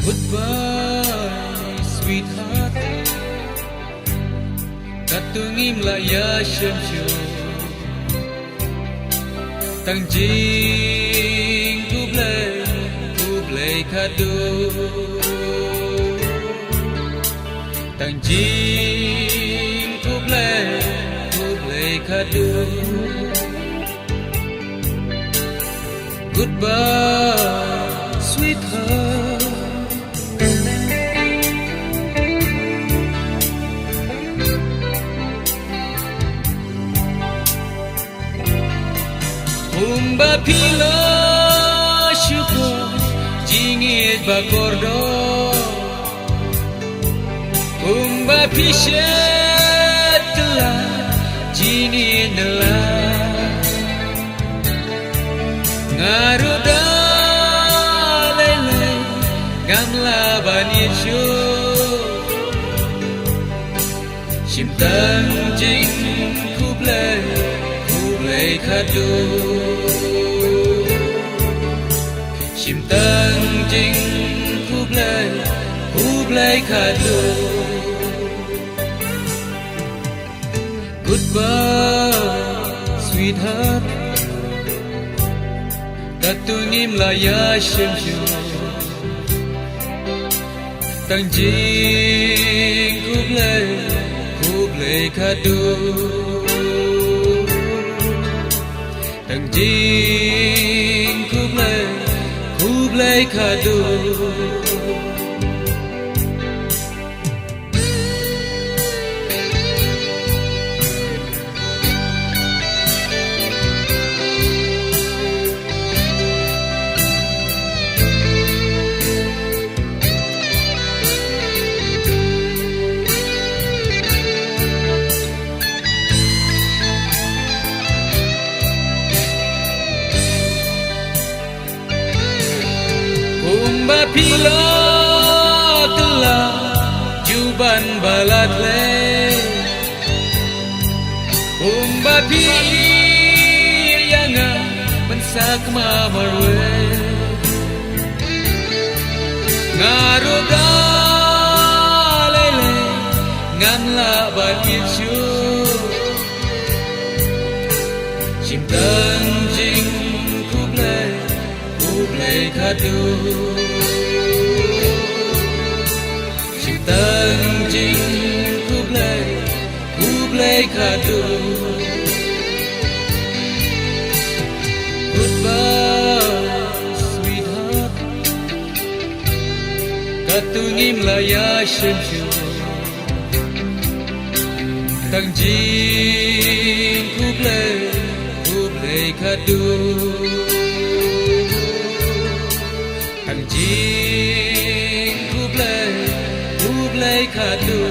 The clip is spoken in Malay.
Goodbye, sweetheart. Katungim la ya shamshu. Tang jing kublai kadu. Tang jing kublai kadu. Goodbye, sweetheart. Umba pila syukur jingit bakordo. Umba pishet telah jingit nelah. Ngaruda lele gamla banit syu. Simtang jing kublai kadu. Simtang jing kublai kadu. Goodbye, sweetheart. Katungim la ya shamshu. Tang jing kublai kadu. Tang jing kublai kadu. Umba pila telah juban balat le. Umba pir yang mensak mamarwe. Ngaruda lele ngamla banit syu. Simtang jing kublai kadu. Simtang jing kublai kadu. Goodbye, sweetheart. Katungim la ya shamshu. Tang jing kublai kadu. Tang jing kublai kadu.